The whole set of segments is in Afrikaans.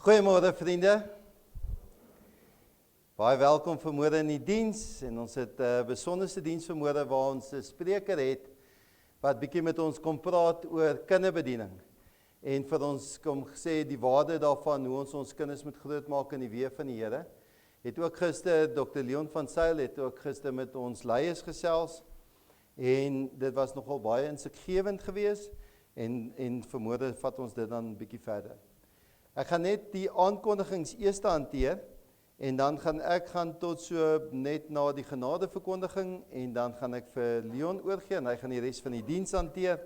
Goeiemôre vriende. Baie welkom vanmôre in die diens en ons het 'n besonderse diens vanmôre waar ons 'n spreker het wat bietjie met ons kom praat oor kinderbediening en vir ons kom sê die waarde daarvan hoe ons kinders moet grootmaak in die weë van die Here. Het ook gister Dr. Leon van Sail het ook gister met ons leiers gesels en dit was nogal baie insiggewend geweest en vanmôre vat ons dit dan 'n bietjie verder. Ek gaan net die aankondigings eers hanteer en dan gaan ek tot so net na die genadeverkondiging en dan gaan ek vir Leon oorgee en hy gaan die res van die diens hanteer.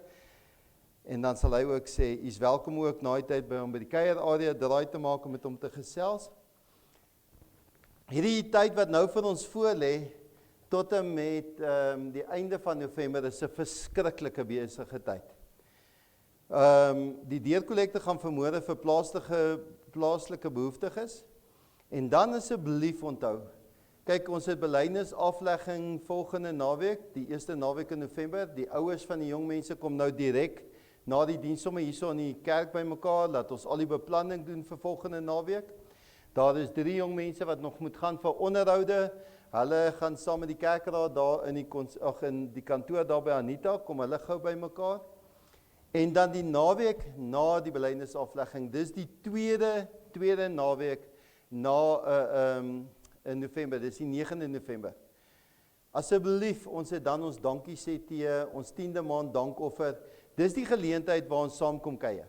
En dan sal hy ook sê, "U's welkom ook na die tyd by hom by die kuierarea draai te maak om met hom te gesels." Hierdie tyd wat nou vir ons voorlê tot en met die einde van November is 'n verskriklike besige tyd. Die deurkollekte gaan vanmôre vir plaaslike behoeftiges. En dan asseblief onthou, kyk ons het belydenisaflegging volgende naweek, die eerste naweek in November. Die ouers van die jong mense kom nou direk na die diens sommer hierso in die kerk bymekaar, laat ons al die beplanning doen vir volgende naweek. Daar is 3 jong mense wat nog moet gaan vir onderhoude. Hulle gaan saam met die kerkraad daar in die kantoor daar by Anita, kom hulle gou bymekaar. En dan die naweek na die belydenisaflegging, dis die tweede naweek na in November, dis die 9de November. Asseblief, ons het dan ons dankie sê ons 10de maand dankoffer. Dis die geleentheid waar ons saam kom kuier.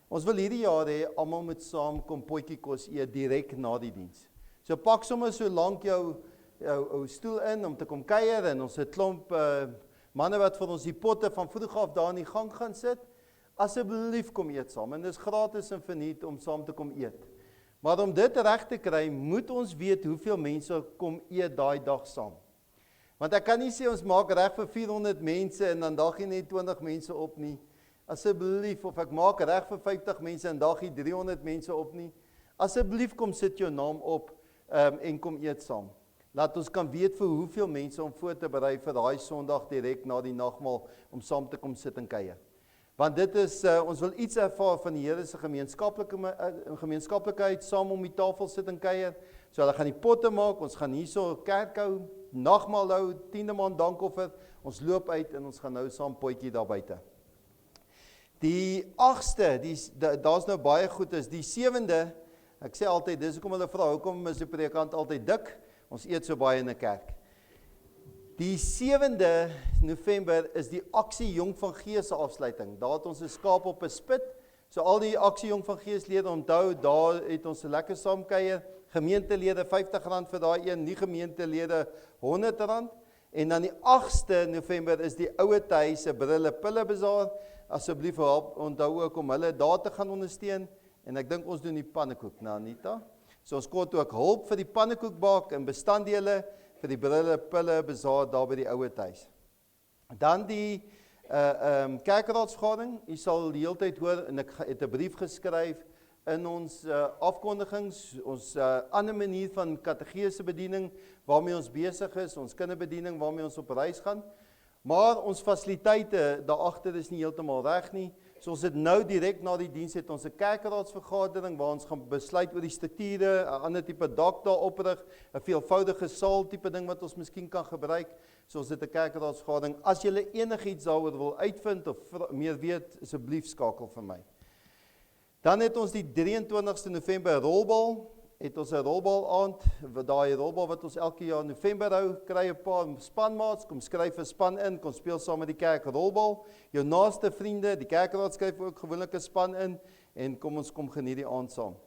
Ons wil hierdie jaar hê almal moet saam kom potjie kos eet direk na die diens. So pak sommer so lank jou stoel in om te kom kuier en ons het klomp manne wat vir ons die potte van vroeg af daar in die gang gaan sit. Asseblief kom eet saam en dis gratis en verniet om saam te kom eet. Maar om dit reg te kry, moet ons weet hoeveel mense kom eet daai dag saam. Want ek kan nie sê ons maak reg vir 400 mense en dan daag jy net 20 mense op nie. Asseblief, of ek maak reg vir 50 mense en daag jy 300 mense op nie. Asseblief kom sit jou naam op en kom eet saam. Laat ons kan weet vir hoeveel mense om voor te berei vir daai Sondag direk na die nagmaal om saam te kom sit en kuier. Want dit is, ons wil iets ervaar van die Here se gemeenskaplikheid, saam om die tafel sit en kuier. So hulle gaan die potte maak, ons gaan hierso kerk hou, nagmaal hou, 10de maand dankoffer, ons loop uit en ons gaan nou saam potjie daar buite. Die 8ste, daar's nou baie goed is, die 7de, ek sê altyd, dis hoekom hulle vra, hoekom is die predikant altyd dik? Ons eet so baie in 'n kerk. Die 7de November is die Aksie Jong van Gees se afsluiting. Daar het ons 'n skaap op 'n spit. So al die Aksie Jong van Gees lede onthou, daar het ons 'n lekker saamkuier. Gemeentelede R50 vir daai een, nie gemeentelede R100. En dan die 8ste November is die Ouete Huis se brille pille bazaar. Asseblief onthou ook om hulle daar te gaan ondersteun. En ek dink ons doen die pannekoek, nou Anita. So ons kort ook hulp vir die pannekoekbak en bestanddele vir die brille pille bazaar daar by die Ouete Huis. Dan die kerkraadsvergadering. U sal die hele tyd hoor en ek het 'n brief geskryf in ons afkondigings, ons ander manier van kategese bediening waarmee ons besig is, ons kinderbediening waarmee ons op reis gaan. Maar ons fasiliteite daar agter is nie heeltemal reg nie. So ons het nou direk na die diens het ons 'n kerkraadsvergadering waar ons gaan besluit oor die strukture, 'n ander tipe dak daar oprig, 'n veelvoudige saal tipe ding wat ons miskien kan gebruik. So ons het 'n kerkraadsvergadering. As julle enigiets daaroor wil uitvind of meer weet, asseblief skakel vir my. Dan het ons die 23ste November rolbal. Het ons 'n rolbal aand, daai rolbal wat ons elke jaar in November hou, kry 'n paar spanmaats, kom skryf 'n span in, kom speel saam met die kerk rolbal. Jou naaste vriende, die kerkraad skryf ook gewoonlik 'n span in en kom ons kom geniet die aand saam.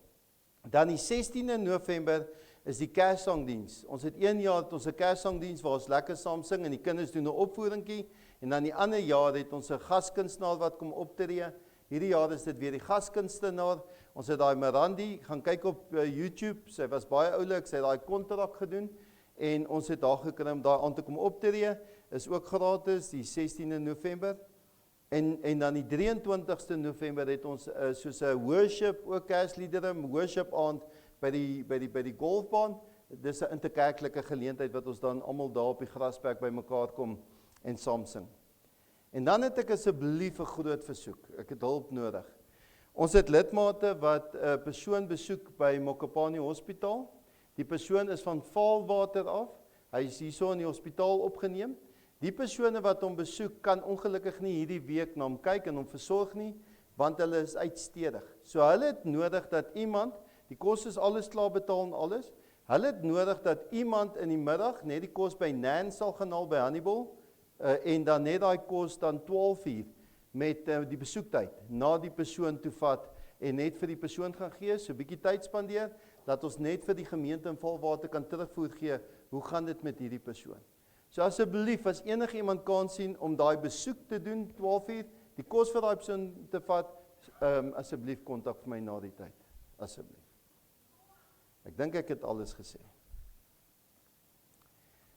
Dan die 16de November is die Kerssangdiens. Ons het 1 jaar het ons 'n Kerssangdiens waar ons lekker saam sing en die kinders doen 'n opvoeringkie en dan die ander jaar het ons 'n gaskunstenaar wat kom optree. Hierdie jaar is dit weer die gaskunstenaar. Ons het daai Mirandi gaan kyk op YouTube. Sy was baie oulik, sy het daai kontrak gedoen en ons het daar gekry om daai aan te kom optree. Is ook gratis die 16de November. En dan die 23ste November het ons soos 'n worship, ook Kersliedere, worship aand by die golfbaan. Dis 'n interkerklike geleentheid wat ons dan almal daar op die grasperk bymekaar kom en saam sing. En dan het ek asseblief 'n groot versoek. Ek het hulp nodig. Ons het lidmate wat 'n persoon besoek by Mokopane Hospitaal. Die persoon is van Vaalwater af. Hy is hierso in die hospitaal opgeneem. Die persone wat hom besoek kan ongelukkig nie hierdie week na hom kyk en hom versorg nie, want hulle is uitstedig. So hulle het nodig dat iemand, die kos is alles klaar betaal en alles, hulle het nodig dat iemand in die middag net die kos by Nan sal gaan haal by Hannibal, en dan net daai kos dan 12 uur met die besoektyd na die persoon toe vat en net vir die persoon gaan gee, so 'n bietjie tyd spandeer, dat ons net vir die gemeente in Vaalwater kan terugvoer gee, hoe gaan dit met hierdie persoon. So asseblief, as enige iemand kan sien om daai besoek te doen, 12 uur, die kos vir daai persoon te vat, asseblief kontak vir my na die tyd, asseblief. Ek dink ek het alles gesê.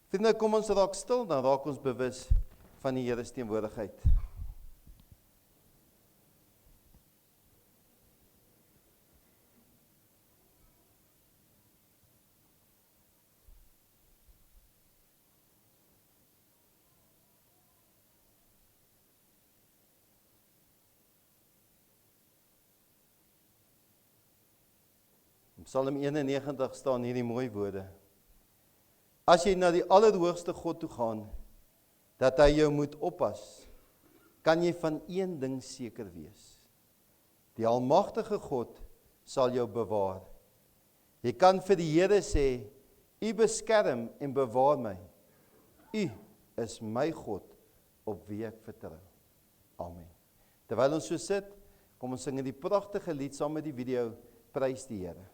Vriende, kom ons raak stil, dan raak ons bewus van die Here se teenwoordigheid. In Psalm 91 staan hierdie mooi woorde. As jy na die allerhoogste God toe gaan, dat hy jou moet oppas, kan jy van een ding seker wees. Die almagtige God sal jou bewaar. Jy kan vir die Here sê, U beskerm en bewaar my. U is my God, op wie ek vertrou. Amen. Terwyl ons so sit, kom ons sing die pragtige lied saam met die video, Prys die Here.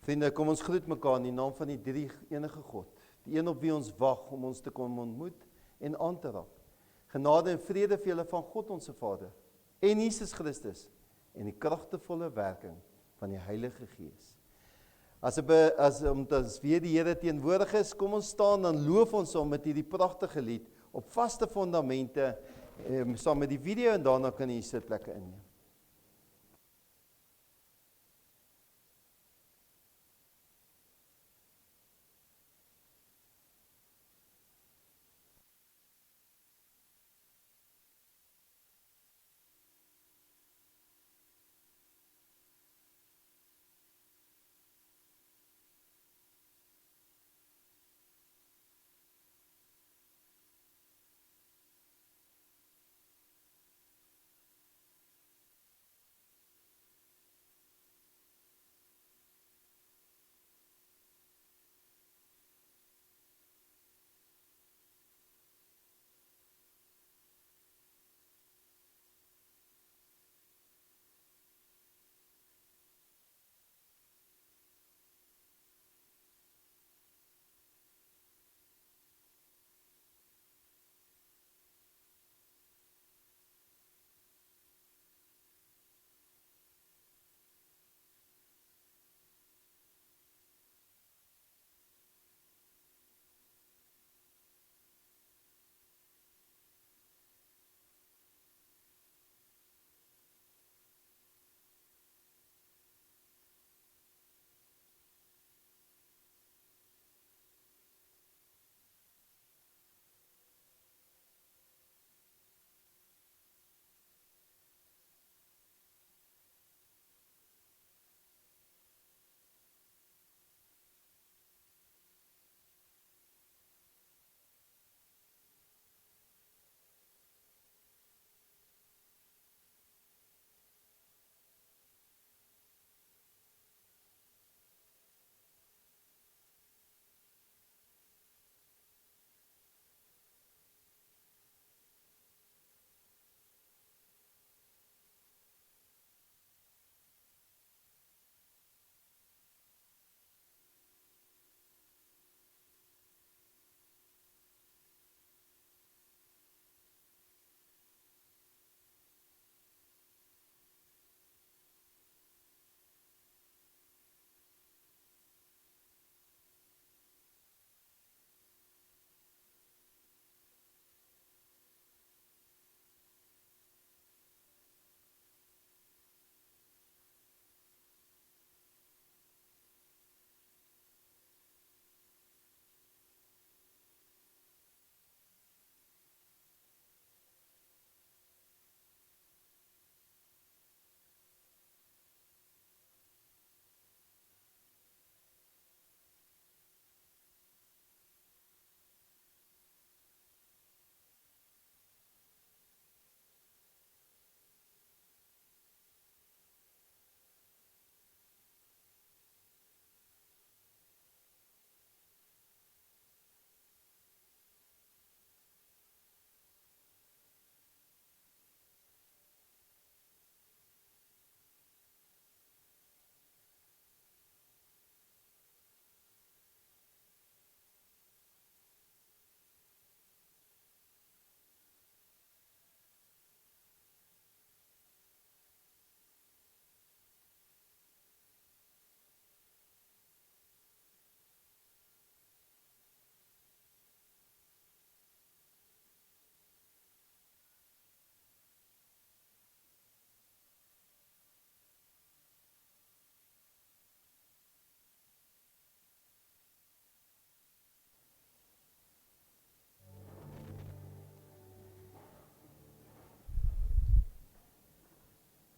Vriende, kom ons groet mekaar in die naam van die drie enige God, die een op wie ons wag om ons te kom ontmoet en aan te raak. Genade en vrede vir julle van God ons Vader en Jesus Christus en die kragtevolle werking van die Heilige Gees. Omdat weer die Here teenwoordig is, kom ons staan, dan loof ons hom met hierdie pragtige lied op vaste fondamente, saam met die video en daarna kan jy sitplekke inneem.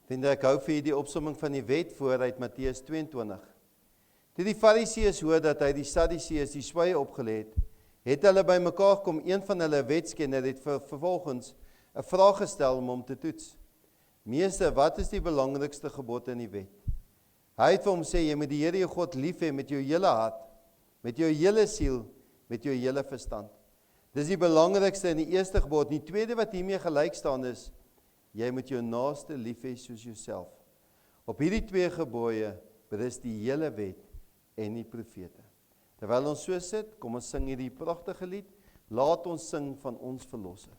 Vriende, ek hou vir julle die opsomming van die wet voor uit Matteus 22. Toe die Fariseërs hoor dat hy die Sadduseërs die swye opgelê het hulle bymekaar kom. Een van hulle wetskenner het vervolgens 'n vraag gestel om hom te toets. Meester, wat is die belangrikste gebod in die wet? Hy het vir hom sê, jy moet die Here jou God lief hê met jou hele hart, met jou hele siel, met jou hele verstand. Dis die belangrikste en die eerste gebod. Die tweede wat hiermee gelyk staan is, jy moet jou naaste lief hê soos jouself. Op hierdie twee gebooie berus die hele wet en die profete. Terwyl ons so sit, kom ons sing hierdie pragtige lied. Laat ons sing van ons verlosser.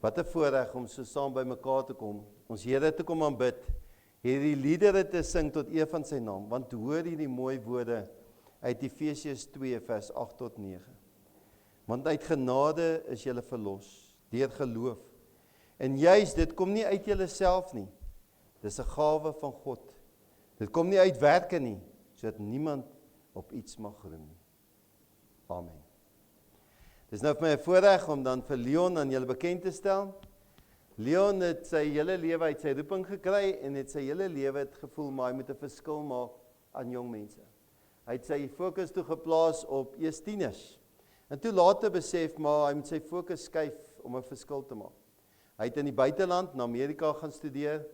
Wat 'n voorreg om so saam by mekaar te kom, ons Here te kom aanbid, hierdie liedere te sing tot eer van sy naam, want hoor hierdie mooi woorde uit Efesiërs 2 vers 8 tot 9. Want uit genade is julle verlos, deur geloof. En juis dit kom nie uit julleself nie, dis 'n gawe van God. Dit kom nie uit werke nie, sodat niemand op iets mag roem nie. Amen. Dit is nou vir my 'n voorreg om dan vir Leon aan julle bekend te stel. Leon het sy hele lewe uit sy roeping gekry en het sy hele lewe het gevoel maar hy moet 'n verskil maak aan jong mense. Hy het sy fokus toe geplaas op eers tieners. En toe later besef maar hy moet sy fokus skuif om 'n verskil te maak. Hy het in die buiteland na Amerika gaan studeer,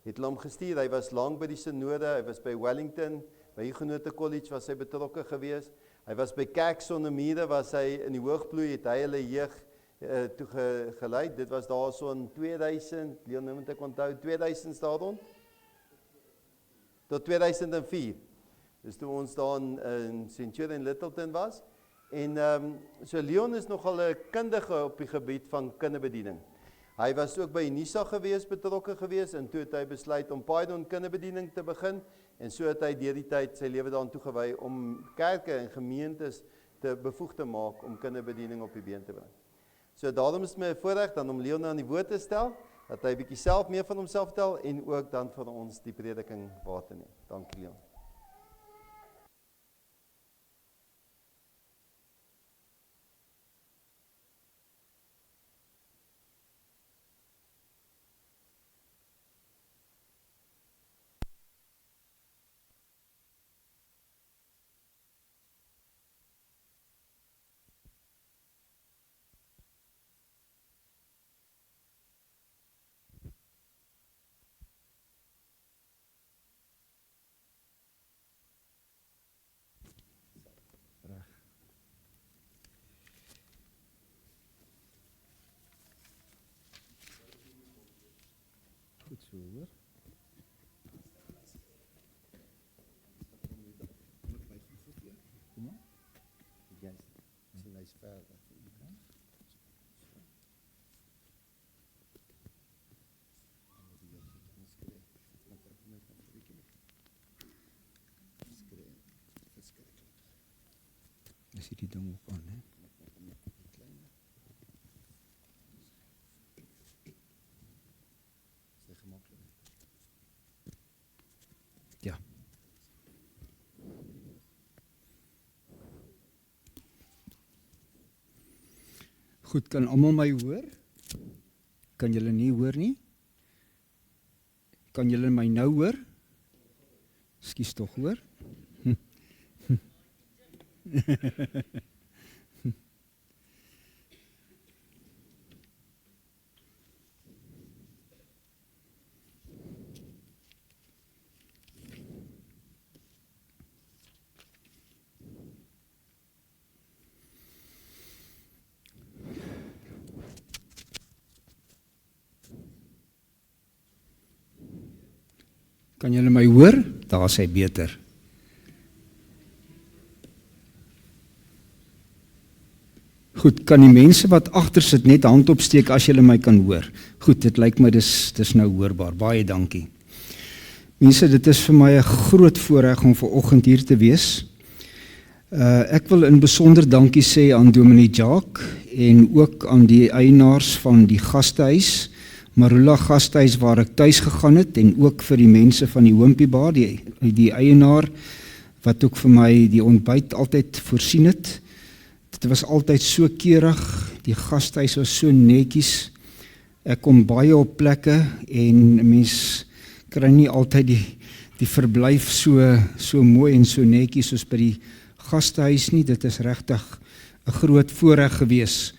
het hulle hom gestuur, hy was lank by die synode, hy was by Wellington, by Huguenot College was hy betrokke gewees. Hy was by Kerk Sonder Mure, was hy in die hoogbloei, het hy hulle jeug toe gelei. Dit was daar so in 2000, Leon, moet ek onthou, 2000 daar rond? Tot 2004. Dus toe ons daar in Centurion Littleton was. En so Leon is nogal 'n kundige op die gebied van kinderbediening. Hy was ook by Unisa gewees, betrokke gewees, en toe het hy besluit om Paidon kinderbediening te begin, en so het hy deur die tyd sy lewe daaraan toegewy om kerke en gemeentes te bevoeg te maak om kinderbediening op die been te bring. So daarom is my voorreg dan om Leon aan die woord te stel, dat hy 'n bietjie self meer van homself vertel en ook dan vir ons die prediking waar te neem. Dankie Leon. Goed so, hoor. Kom maar. Jy sien hy's verder. Is die ding ook aan, hè? Ja. Goed, kan almal my hoor? Kan julle nie hoor nie? Kan julle my nou hoor? Skus tog hoor? Kan julle my hoor? Daar is hy beter. Goed, kan die mense wat agter sit net hand opsteek as julle my kan hoor? Goed, dit lyk my dis nou hoorbaar. Baie dankie. Mense, dit is vir my 'n groot voorreg om vanoggend hier te wees. Ek wil in besonder dankie sê aan Dominee Jacques en ook aan die eienaars van die gastehuis, Marula gastehuis waar ek tuis gegaan het, en ook vir die mense van die Hoompie Bar, die eienaar wat ook vir my die ontbyt altyd voorsien het. Dit was altyd so keurig, die gastehuis was so netjies. Ek kom baie op plekke en mens kry nie altyd die verblyf so mooi en so netjies soos by die gastehuis nie. Dit is regtig 'n groot voorreg gewees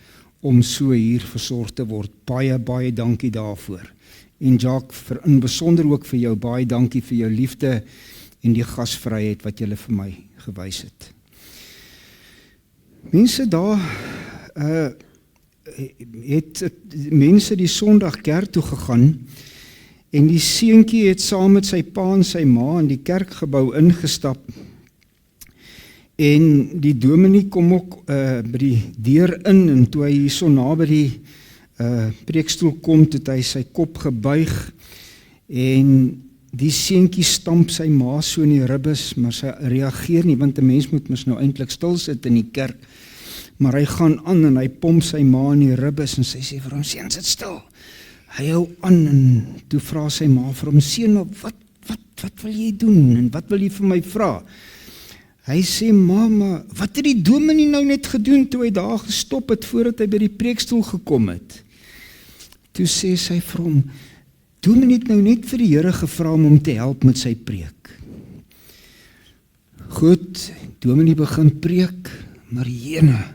om so hier versorg te word. Baie dankie daarvoor. En Jacques, in besonder ook vir jou, baie dankie vir jou liefde en die gasvryheid wat jy vir my gewys het. Mense, daar het mense die Sondag kerk toe gegaan en die seentjie het saam met sy pa en sy ma in die kerkgebou ingestap. En die dominee kom ook by die deur in, en toe hy hierso naby die preekstoel kom, het hy sy kop gebuig en die seentjie stamp sy ma so in die ribbes, maar sy reageer nie, want 'n mens moet mos nou eintlik stil sit in die kerk. Maar hy gaan aan en hy pomp sy ma in die ribbes en sy sê vir hom, seun, sit stil. Hy hou aan en toe vra sy ma vir hom, seun, wat wil jy doen en wat wil jy vir my vra? Hy sê, mama, wat het die dominee nou net gedoen toe hy daar gestop het voordat hy by die preekstoel gekom het? Toe sê sy vir hom, dominee het nou net vir die Here gevra om hom te help met sy preek. Goed, dominee begin preek, maar jene,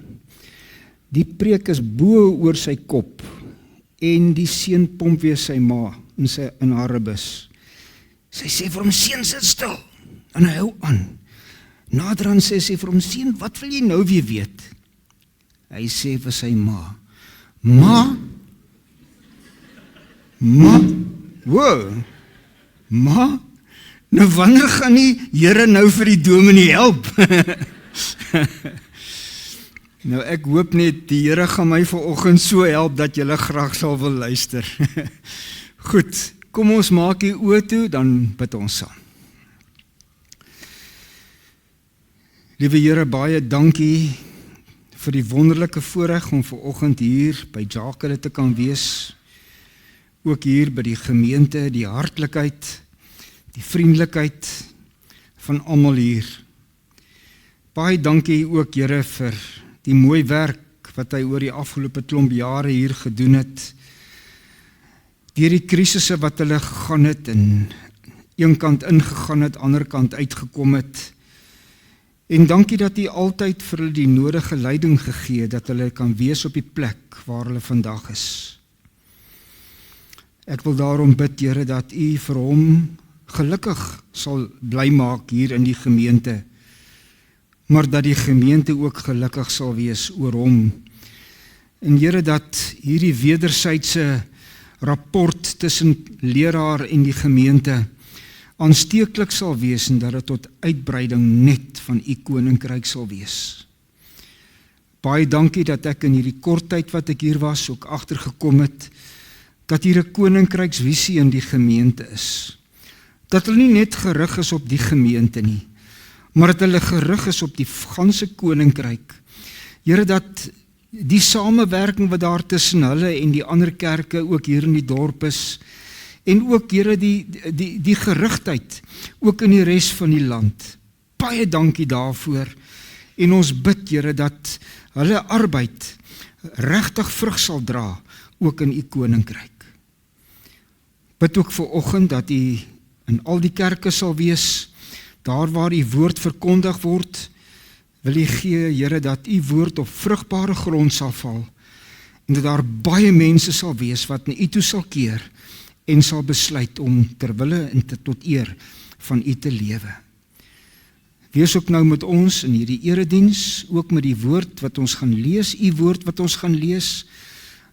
die preek is bo oor sy kop en die seun pomp weer sy ma in haar ribbes. Sy sê vir hom, seun, sit stil, en hy hou aan. Naderhand sê sy vir hom, seun, wat wil jy nou weer weet? Hy sê vir sy ma, nou wanneer gaan die Here nou vir die dominee help? Nou ek hoop net die Here gaan my vanoggend so help dat julle graag sal wil luister. Goed, kom ons maak die oë toe, dan bid ons saam. Liewe Here, baie dankie vir die wonderlike voorreg om vanoggend hier by Jacques te kan wees. ook hier by die gemeente, die hartlikheid, die vriendelikheid van almal hier. Baie dankie ook, Here, vir die mooi werk wat hy oor die afgelope klomp jare hier gedoen het. Deur die krisisse wat hulle gegaan het en een kant ingegaan het, ander kant uitgekom het. En dankie dat hy altyd vir hulle die nodige leiding gegee het, dat hulle kan wees op die plek waar hulle vandag is. Ek wil daarom bid, Here, dat u vir hom gelukkig sal bly maak hier in die gemeente, maar dat die gemeente ook gelukkig sal wees oor hom. En Here, dat hierdie wederwysige rapport tussen leraar en die gemeente aansteeklik sal wees en dat dit tot uitbreiding net van u koninkryk sal wees. Baie dankie dat ek in hierdie kort tyd wat ek hier was ook agtergekom het, dat hier 'n koninkryksvisie in die gemeente is. Dat hulle nie net gerig is op die gemeente nie, maar dat hulle gerig is op die ganse koninkryk. Here, dat die samewerking wat daar tussen hulle en die ander kerke ook hier in die dorp is, en ook, Here, die gerigtheid ook in die res van die land. Baie dankie daarvoor. En ons bid, Here, dat hulle arbeid regtig vrug sal dra, ook in u koninkryk. Bid ook vanoggend dat u in al die kerke sal wees, daar waar u woord verkondig word, wil u gee, Here, dat u woord op vrugbare grond sal val, en dat daar baie mense sal wees wat na u toe sal keer, en sal besluit om ter wille en tot eer van u te lewe. Wees ook nou met ons in hierdie erediens, ook met die woord wat ons gaan lees, u woord wat ons gaan lees,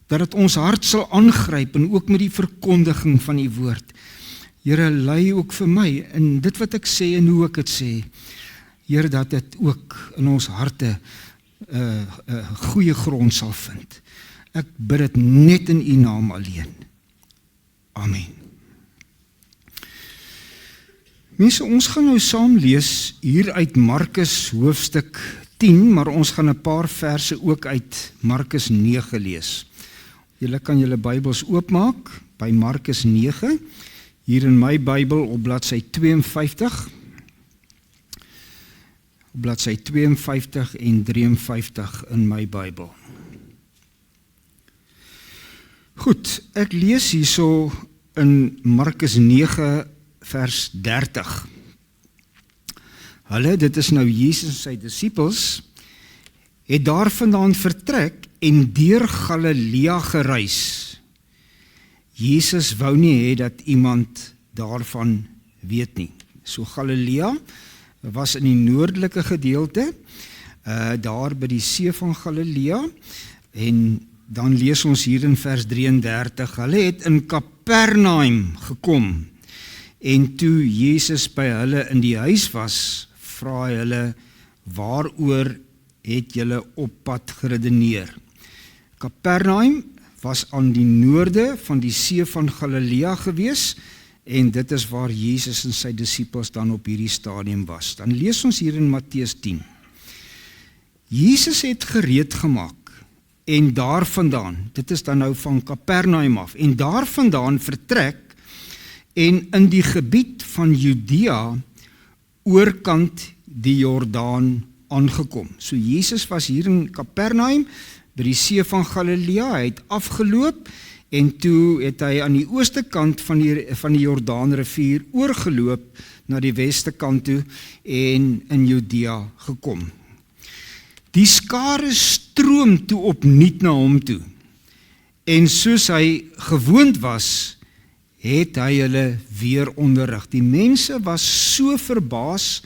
dat het ons hart sal aangryp en ook met die verkondiging van u woord. Here, lei ook vir my in dit wat ek sê en hoe ek dit sê. Here, dat dit ook in ons harte goeie grond sal vind. Ek bid dit net in u naam alleen. Amen. Mense, ons gaan nou saam lees hier uit Markus hoofstuk 10, maar ons gaan 'n paar verse ook uit Markus 9 lees. Julle kan julle Bybels oopmaak by Markus 9, hier in my Bybel op bladsy 52, op bladsy 52 en 53 in my Bybel. Goed, ek lees hierso in Markus 9 vers 30. Hulle, dit is nou Jesus en sy disippels, het daarvandaan vertrek en deur Galilea gereis. Jesus wou nie hê dat iemand daarvan weet nie. So Galilea was in die noordelike gedeelte, daar by die see van Galilea, en dan lees ons hier in vers 33, hulle het in Kapernaum gekom, en toe Jesus by hulle in die huis was, vra hulle, waaroor het julle op pad geredeneer? Kapernaum was aan die noorde van die see van Galilea gewees, en dit is waar Jesus en sy disippels dan op hierdie stadium was. Dan lees ons hier in Matteus 10. Jesus het gereed gemaak, en daarvandaan, dit is dan nou van Kapernaum af, en daarvandaan vertrek, en in die gebied van Judea, oorkant die Jordaan aangekom. So Jesus was hier in Kapernaum, by die see van Galilea, hy het afgeloop, en toe het hy aan die ooste kant van die Jordaanrivier oorgeloop, na die weste kant toe, en in Judea gekom. Die skare stroom toe opnuut na hom toe, en soos hy gewoond was, het hy hulle weer onderrig. Die mense was so verbaas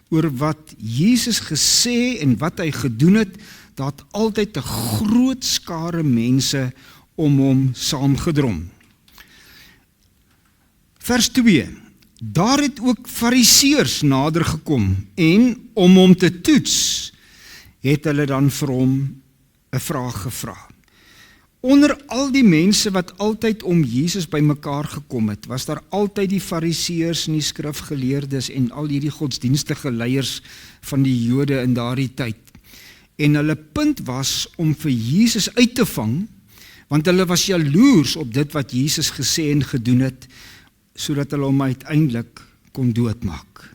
oor wat Jesus gesê en wat hy gedoen het, dat altyd 'n groot skare mense om hom saamgedrom. Vers 2. Daar het ook fariseërs nader gekom, en om hom te toets, het hulle dan vir hom 'n vraag gevra. Onder al die mense wat altyd om Jesus bymekaar gekom het, was daar altyd die fariseërs en die skrifgeleerdes en al hierdie godsdienstige leiers van die Jode in daardie tyd. En hulle punt was om vir Jesus uit te vang, want hulle was jaloers op dit wat Jesus gesê en gedoen het, sodat hulle hom uiteindelik kon doodmaak.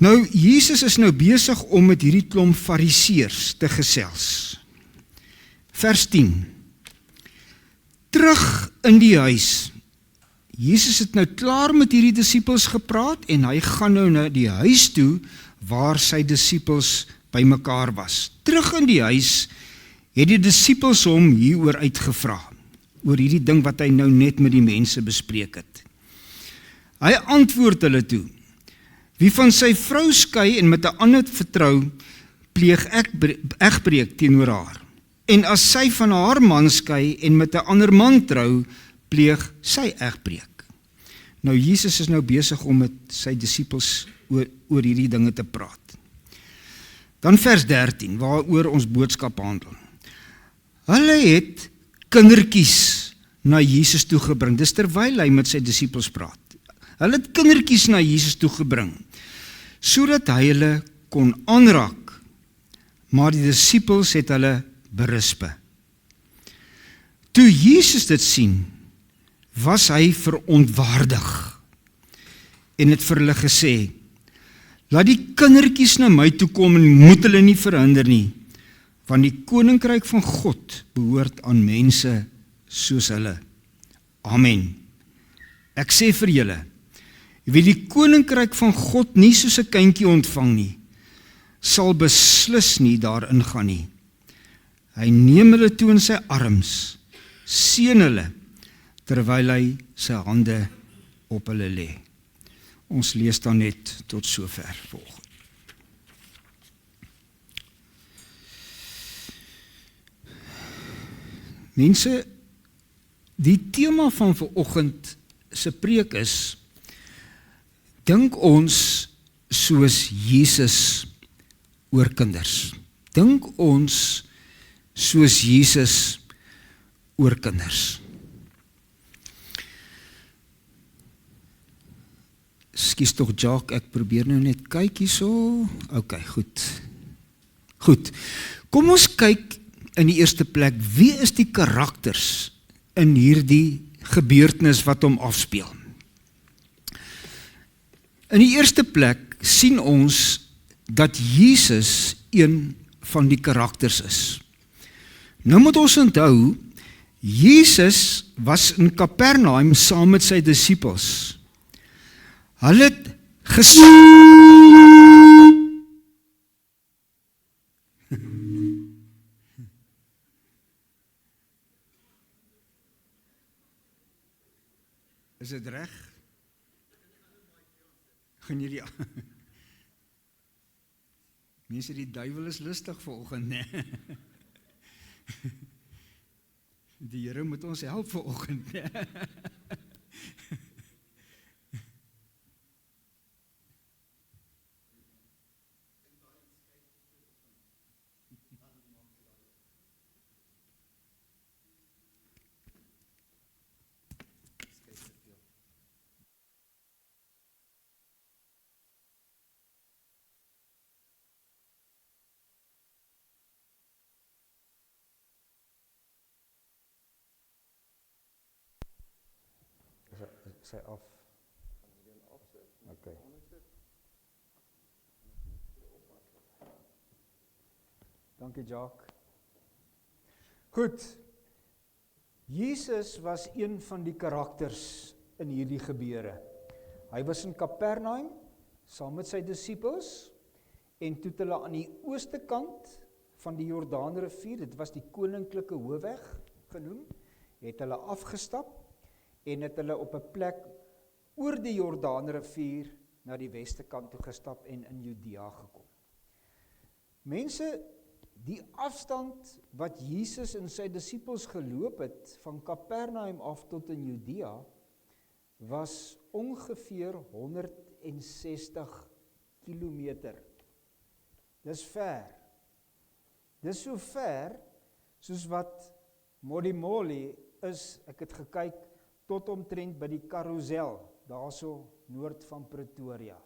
Nou, Jesus is nou besig om met hierdie klomp fariseërs te gesels. Vers 10. Terug in die huis. Jesus het nou klaar met hierdie disippels gepraat en hy gaan nou na die huis toe waar sy disippels bymekaar was. Terug in die huis het die disippels hom hieroor uitgevra, oor hierdie ding wat hy nou net met die mense bespreek het. Hy antwoord hulle toe: wie van sy vrou skei en met 'n ander vertrou, pleeg egbreek teenoor haar. En as sy van haar man skei en met 'n ander man trou, pleeg sy egbreek. Nou Jesus is nou besig om met sy disippels oor hierdie dinge te praat. Dan vers 13, waaroor ons boodskap handel. Hulle het kindertjies na Jesus toe gebring. Dis terwyl hy met sy disippels praat. Hulle het kindertjies na Jesus toe gebring, sodat hy hulle kon aanraak, maar die disippels het hulle berispe. Toe Jesus dit sien, was hy verontwaardig en het vir hulle gesê: laat die kindertjies na my toe kom en moet hulle nie verhinder nie, want die koninkryk van God behoort aan mense soos hulle. Amen. Ek sê vir julle, wie die koninkryk van God nie soos 'n kindjie ontvang nie, sal beslis nie daarin gaan nie. Hy neem hulle toe in sy arms, seën hulle, terwyl hy sy hande op hulle lê. Ons lees dan net tot sover volgende. Mense, die tema van vanoggend se preek is: dink ons soos Jesus oor kinders. Dink ons soos Jesus oor kinders. Skus tog Jacques, ek probeer nou net kyk hierso. OK, goed. Kom ons kyk in die eerste plek, wie is die karakters in hierdie gebeurtenis wat hom afspeel? In die eerste plek sien ons dat Jesus een van die karakters is. Nou moet ons onthou, Jesus was in Kapernaum saam met sy disippels. Hulle het Is dit reg? Gaan jullie mense, die duiwel is lustig vanoggend, né? Die Here moet ons help vanoggend, né? Sy af. Okay. Dankie Jacques. Goed. Jesus was een van die karakters in hierdie gebeure. Hy was in Kapernaum saam met sy disippels en toe het hulle aan die ooste kant van die Jordaanrivier, dit was die koninklike hoofweg genoem, het hulle afgestap en het hulle op 'n plek oor die Jordaanrivier na die weste kant toe gestap en in Judea gekom. Mense, die afstand wat Jesus en sy disippels geloop het van Kapernaum af tot in Judea was ongeveer 160 kilometer. Dis ver. Dis so ver soos wat Modimolle is, ek het gekyk, tot omtrent by die Karussel, daarso noord van Pretoria.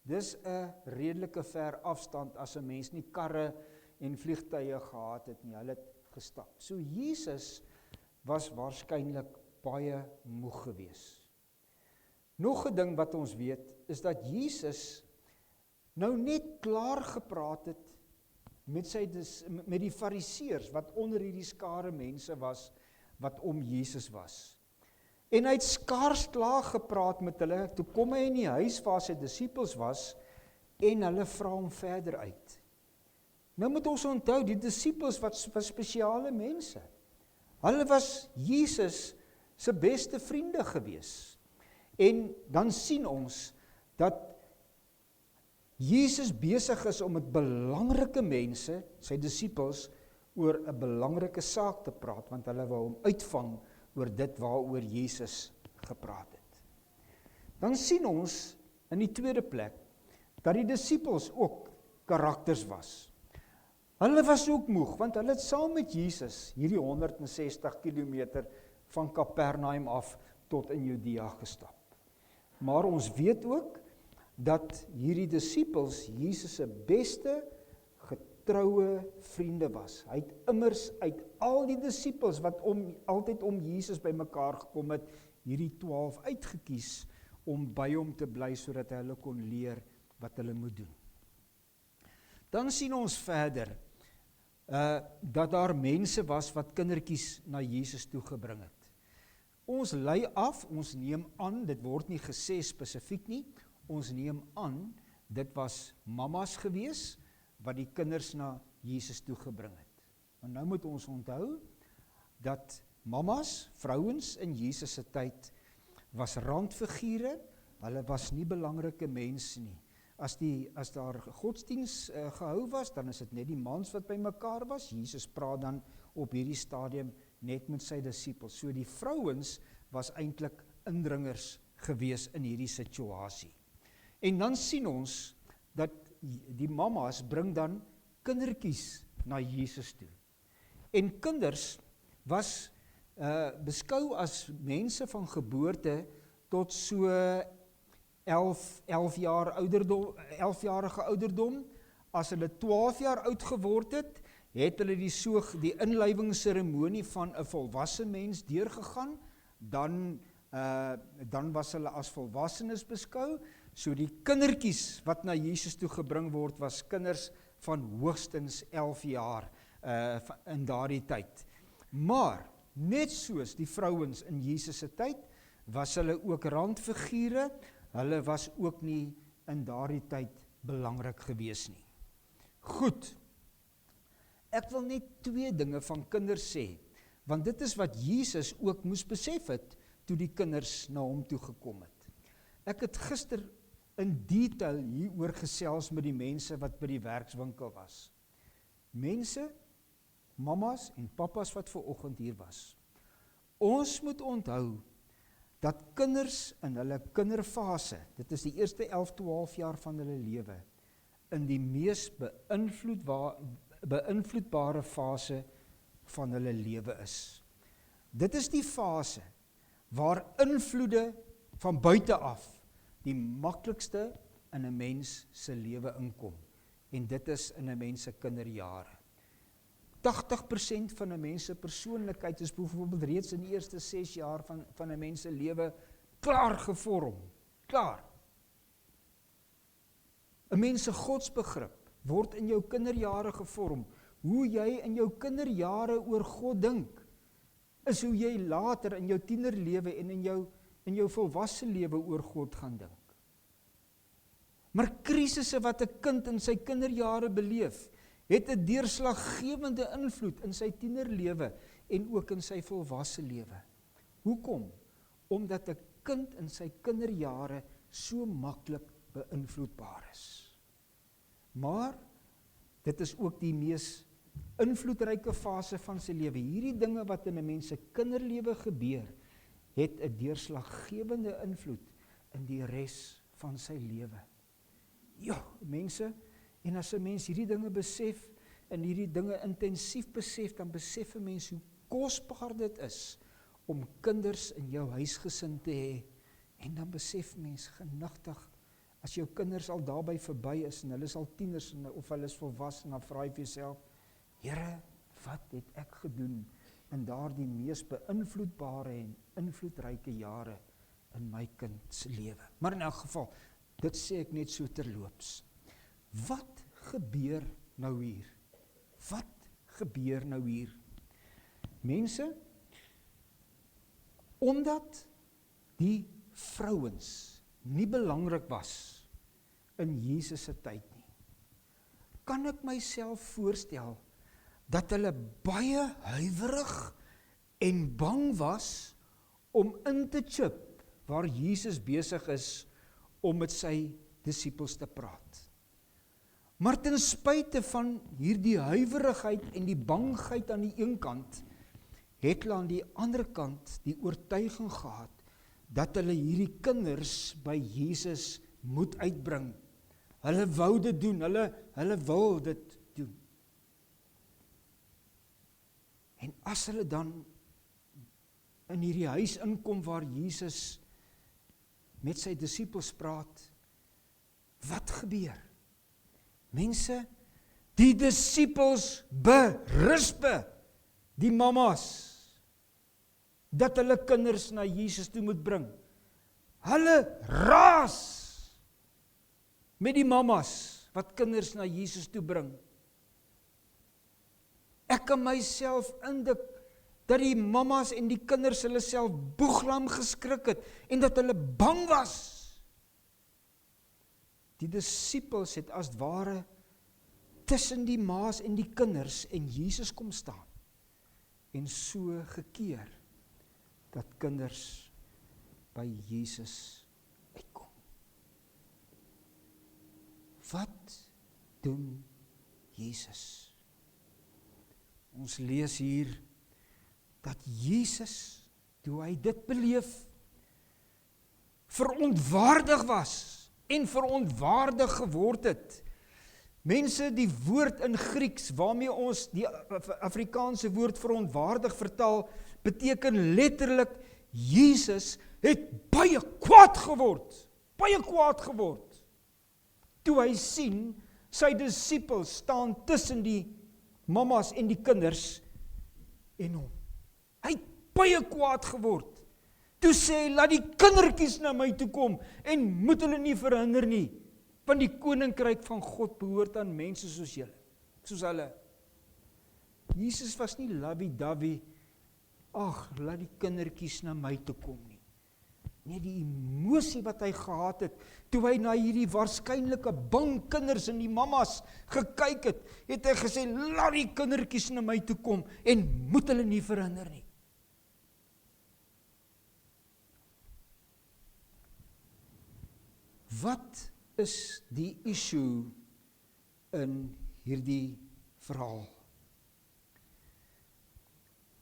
Dis 'n redelike ver afstand as 'n mens nie karre en vliegtuie gehad het nie. Hulle het gestap. So Jesus was waarskynlik baie moeg gewees. Nog 'n ding wat ons weet, is dat Jesus nou net klaar gepraat het met die fariseërs, wat onder hierdie skare mense was, wat om Jesus was. En hy het skaars klaar gepraat met hulle, toe kom hy in die huis waar sy disippels was, en hulle vra hom verder uit. Nou moet ons onthou, die disippels was spesiale mense. Hulle was Jesus se beste vriende gewees. En dan sien ons dat Jesus besig is om met belangrike mense, sy disippels, oor 'n belangrike saak te praat, want hulle wou hom uitvang oor dit waaroor Jesus gepraat het. Dan sien ons in die tweede plek dat die disippels ook karakters was. Hulle was ook moeg, want hulle het saam met Jesus hierdie 160 kilometer van Kapernaum af tot in Judea gestap. Maar ons weet ook dat hierdie disippels Jesus se beste getroue vriende was. Hy het immers uit al die disippels wat altyd om Jesus bymekaar gekom het, hierdie 12 uitgekies om by hom te bly sodat hy hulle kon leer wat hulle moet doen. Dan sien ons verder dat daar mense was wat kindertjies na Jesus toe gebring het. Ons lei af, ons neem aan, dit word nie gesê spesifiek nie, ons neem aan, dit was mamas gewees, wat die kinders na Jesus toe gebring het. Maar nou moet ons onthou, dat mamas, vrouens in Jesus se tyd, was randfigure, hulle was nie belangrike mense nie. As daar godsdiens gehou was, dan is dit net die mans wat by mekaar was. Jesus praat dan op hierdie stadium net met sy disippels. So die vrouens was eintlik indringers gewees in hierdie situasie. En dan sien ons dat die mamas bring dan kindertjies na Jesus toe. En kinders was beskou as mense van geboorte tot so 11-jarige ouderdom. As hulle 12 jaar oud geword het, het hulle die inlywingsseremonie van 'n volwasse mens deurgegaan, dan was hulle as volwassenes beskou. So die kindertjies wat na Jesus toe gebring word, was kinders van hoogstens 11 jaar in daardie tyd. Maar, net soos die vrouens in Jesus se tyd, was hulle ook randfigure, hulle was ook nie in daardie tyd belangrik gewees nie. Goed, ek wil net 2 dinge van kinders sê, want dit is wat Jesus ook moes besef het, toe die kinders na hom toe gekom het. Ek het gister in detail hieroor gesels met die mense wat by die werkswinkel was. Mense, mamas en papas wat vanoggend hier was. Ons moet onthou, dat kinders in hulle kinderfase, dit is die eerste 11-12 jaar van hulle lewe, in die mees beïnvloedbare fase van hulle lewe is. Dit is die fase waar invloede van buite af die maklikste in 'n mens se lewe inkom. En dit is in 'n mens se kinderjare. 80% van 'n mens se persoonlikheid is byvoorbeeld reeds in die eerste 6 jaar van 'n mens se lewe klaar gevorm. Klaar. 'n Mens se godsbegrip word in jou kinderjare gevorm. Hoe jy in jou kinderjare oor God dink, is hoe jy later in jou tienerlewe en in jou volwasse lewe oor God gaan dink. Maar krisisse wat 'n kind in sy kinderjare beleef, het 'n deurslaggewende invloed in sy tienerlewe en ook in sy volwasse lewe. Hoekom? Omdat 'n kind in sy kinderjare so maklik beïnvloedbaar is. Maar dit is ook die mees invloedryke fase van sy lewe. Hierdie dinge wat in 'n mens se kinderlewe gebeur, het 'n deurslaggewende invloed in die res van sy lewe. Ja, mense, en as 'n mens hierdie dinge besef, en hierdie dinge intensief besef, dan besef 'n mens hoe kosbaar dit is, om kinders in jou huisgesin te hê, en dan besef mens genigtig, as jou kinders al daarby verby is, en hulle is al tieners, of hulle is volwasse, dan vra jy vir jouself, Here, wat het ek gedoen in daardie mees beïnvloedbare en invloedryke jare in my kind se lewe. Maar in elk geval, dit sê ek net so terloops. Wat gebeur nou hier? Wat gebeur nou hier? Mense, omdat die vrouens nie belangrik was in Jesus se tyd nie, kan ek myself voorstel dat hulle baie huiwerig en bang was om in te chip waar Jesus besig is om met sy disippels te praat. Maar ten spyte van hierdie huiwerigheid en die bangheid aan die een kant, het hulle aan die ander kant die oortuiging gehad dat hulle hierdie kinders by Jesus moet uitbring. Hulle wou dit doen, hulle wil dit doen. En as hulle dan in hierdie huis inkom waar Jesus met sy disippels praat, wat gebeur? Mense, die disippels berispe die mamas dat hulle kinders na Jesus toe moet bring. Hulle raas met die mamas wat kinders na Jesus toe bring. Ek kan myself indink dat die mamas en die kinders hulle self boeglam geskrik het en dat hulle bang was. Die disippels het as ware tussen die maas en die kinders en Jesus kom staan en so gekeer dat kinders by Jesus uitkom. Wat doen Jesus? Ons lees hier dat Jesus, toe hy dit beleef, verontwaardig was en verontwaardig geword het. Mense, die woord in Grieks waarmee ons die Afrikaanse woord verontwaardig vertaal, beteken letterlik Jesus het baie kwaad geword. Baie kwaad geword. Toe hy sien sy disippels staan tussen die mamas en die kinders en hom. Hy het baie kwaad geword. Toe sê hy, laat die kindertjies na my toe kom en moet hulle nie verhinder nie. Want die koninkryk van God behoort aan mense soos julle, soos hulle. Jesus was nie lovey-dovey, ag, laat die kindertjies na my toe kom nie. Nee, die emosie wat hy gehad het, toe hy na hierdie waarskynlike bang kinders en die mamas gekyk het, het hy gesê, laat die kindertjies na my toe kom en moet hulle nie verhinder nie. Wat is die issue in hierdie verhaal?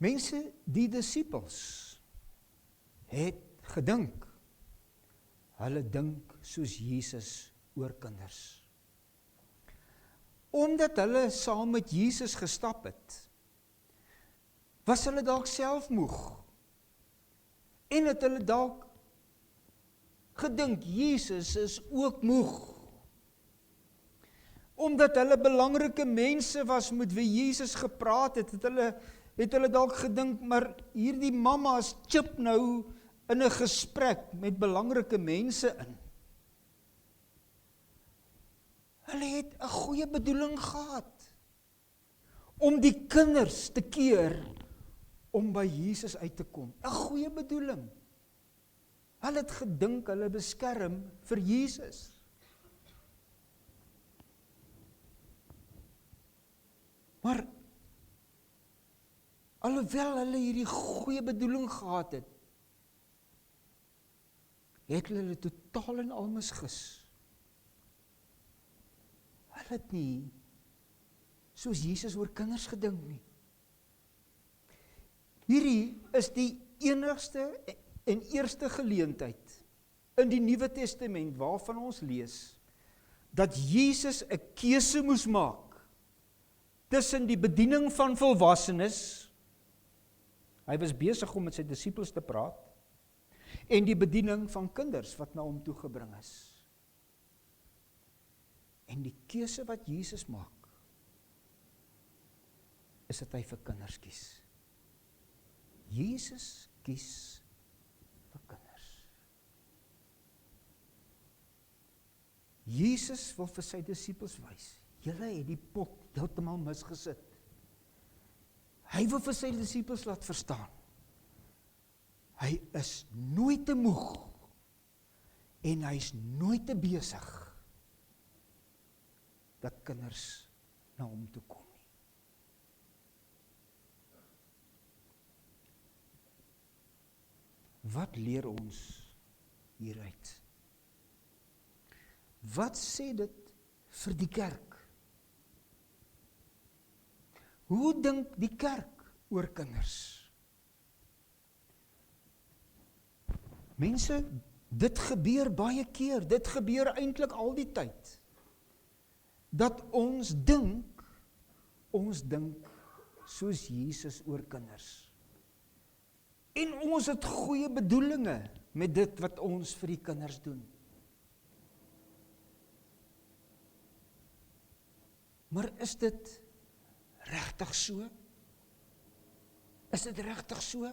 Mense, die disippels het gedink, hulle dink soos Jesus oor kinders. Omdat hulle saam met Jesus gestap het, was hulle dalk self moeg, en het hulle dalk gedink, Jesus is ook moeg. Omdat hulle belangrike mense was met wie Jesus gepraat het, het hulle dalk gedink, maar hierdie mamas chip nou in 'n gesprek met belangrike mense in. Hulle het 'n goeie bedoeling gehad om die kinders te keer om by Jesus uit te kom. 'n Goeie bedoeling. Hulle het gedink hulle beskerm vir Jesus. Maar alhoewel hulle hierdie goeie bedoeling gehad het, het hulle totaal en al misgis. Hulle het nie soos Jesus oor kinders gedink nie. Hierdie is die enigste en eerste geleentheid in die Nuwe Testament waarvan ons lees dat Jesus 'n keuse moes maak tussen die bediening van volwassenes, hy was besig om met sy disippels te praat, en die bediening van kinders wat na hom toe gebring is. En die keuse wat Jesus maak, is dat hy vir kinders kies. Jesus kies vir kinders. Jesus wil vir sy disippels wys, julle het die pot heeltemal misgesit. Hy wil vir sy disippels laat verstaan, hy is nooit te moeg, en hy is nooit te besig, dat kinders na hom toe kom nie. Wat leer ons hieruit? Wat sê dit vir die kerk? Hoe dink die kerk oor kinders? Mense, dit gebeur baie keer, dit gebeur eintlik al die tyd, dat ons dink soos Jesus oor kinders. En ons het goeie bedoelinge met dit wat ons vir die kinders doen. Maar is dit regtig so? Is dit regtig so?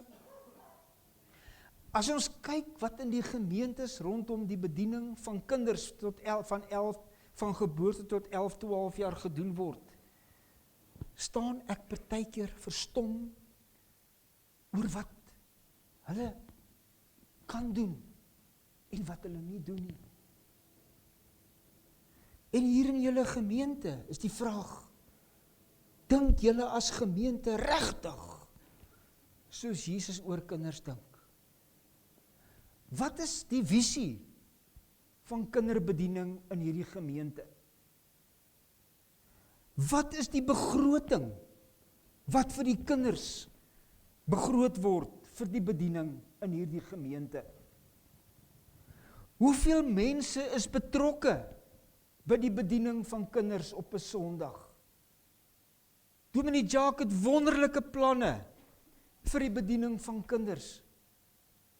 As ons kyk wat in die gemeentes rondom die bediening van kinders van geboorte tot 11, 12 jaar gedoen word, staan ek partykeer verstom oor wat hulle kan doen en wat hulle nie doen nie. En hier in julle gemeente is die vraag, dink julle as gemeente regtig soos Jesus oor kinders dink? Wat is die visie van kinderbediening in hierdie gemeente? Wat is die begroting wat vir die kinders begroot word vir die bediening in hierdie gemeente? Hoeveel mense is betrokke by die bediening van kinders op 'n Sondag? Dominee Jacques het wonderlike planne vir die bediening van kinders.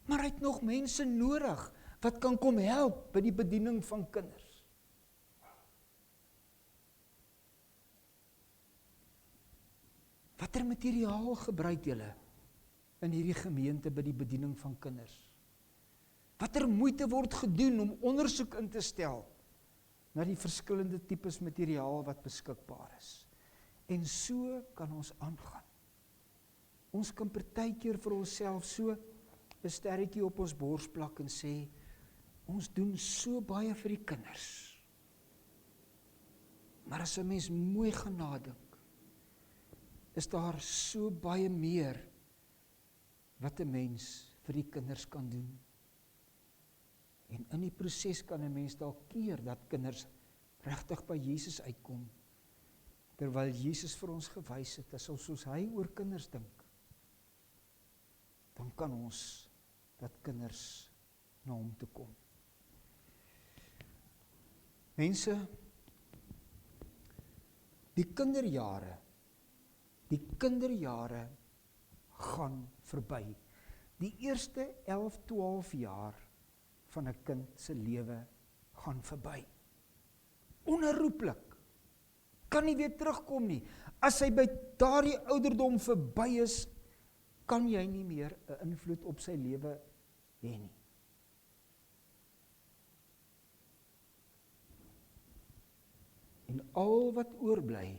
Maar hy het nog mense nodig wat kan kom help by die bediening van kinders. Watter materiaal gebruik julle in hierdie gemeente by die bediening van kinders? Watter moeite word gedoen om ondersoek in te stel na die verskillende tipes materiaal wat beskikbaar is? En so kan ons aangaan. Ons kan partykeer vir onsself so 'n sterretjie op ons bors plak en sê, ons doen so baie vir die kinders. Maar as 'n mens mooi gaan nadink, is daar so baie meer wat 'n mens vir die kinders kan doen. En in die proses kan 'n mens dalk keer dat kinders regtig by Jesus uitkom, terwyl Jesus vir ons gewys het, as ons soos hy oor kinders dink, dan kan ons dat kinders na hom toe kom. Mense, die kinderjare gaan verby. Die eerste 11, 12 jaar van 'n kind se lewe gaan verby. Onherroepelik. Kan nie weer terugkom nie. As hy by daardie ouderdom verby is, kan jy nie meer 'n invloed op sy lewe hê nie. En al wat oorbly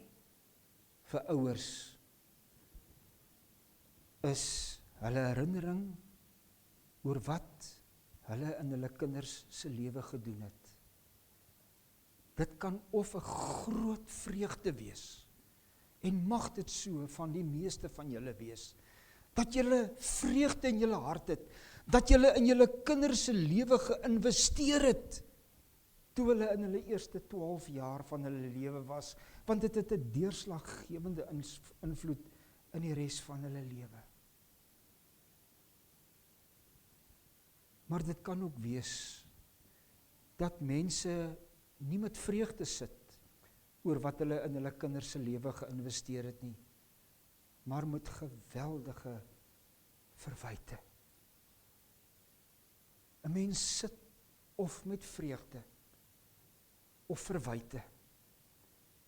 vir ouers is hulle herinnering oor wat hulle in hulle kinders se lewe gedoen het. Dit kan of 'n groot vreugde wees, en mag dit so van die meeste van julle wees, dat julle vreugde in julle hart het, dat julle in julle kinders se lewe geïnvesteer het, toe hulle in hulle eerste 12 jaar van hulle lewe was, want dit het 'n deurslaggewende invloed in die res van hulle lewe. Maar dit kan ook wees dat mense nie met vreugde sit oor wat hulle in hulle kinders se lewe geïnvesteer het nie, maar met geweldige verwyte. 'n Mens sit of met vreugde of verwyte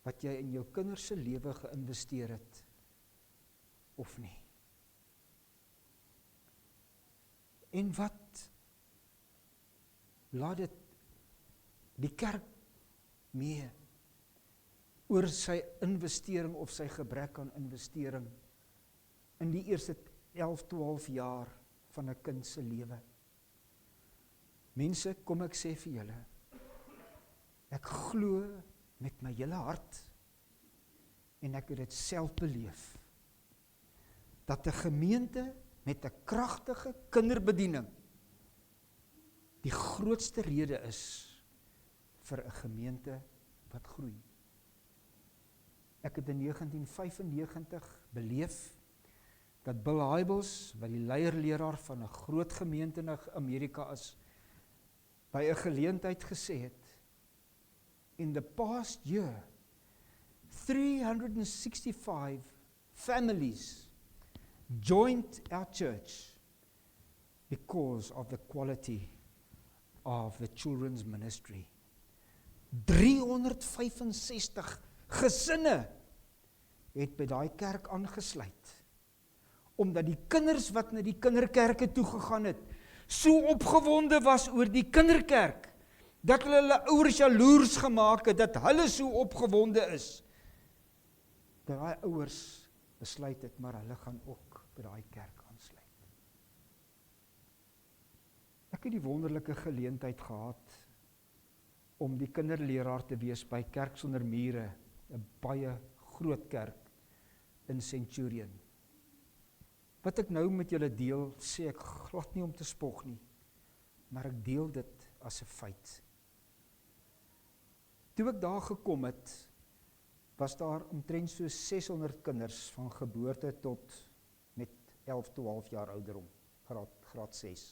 wat jy in jou kinders se lewe geïnvesteer het of nie? En wat laat dit die kerk mee oor sy investering of sy gebrek aan investering in die eerste 11, 12 jaar van 'n kind se lewe? Mense, kom ek sê vir julle, ek glo met my hele hart en ek het dit self beleef, dat 'n gemeente met 'n kragtige kinderbediening die grootste rede is vir 'n gemeente wat groei. Ek het in 1995 beleef dat Bill Hybels, wat die leierleraar van 'n groot gemeente in Amerika is, by 'n geleentheid gesê het, in the past year, 365 families joined our church because of the quality of the children's ministry. 365 gesinne het by daai kerk aangesluit, omdat die kinders wat na die kinderkerke toe gegaan het, so opgewonde was oor die kinderkerk, dat hulle ouers jaloers gemaak het, dat hulle so opgewonde is, dat daai ouers besluit het, maar hulle gaan ook by daai kerk aansluit. Ek het die wonderlike geleentheid gehad om die kinderleraar te wees by Kerk Sonder Mure, 'n baie groot kerk in Centurion. Wat ek nou met julle deel, sê ek glad nie om te spog nie, maar ek deel dit as 'n feit. Toe ek daar gekom het, was daar omtrent so 600 kinders van geboorte tot met 11, 12 jaar ouderdom, graad 6.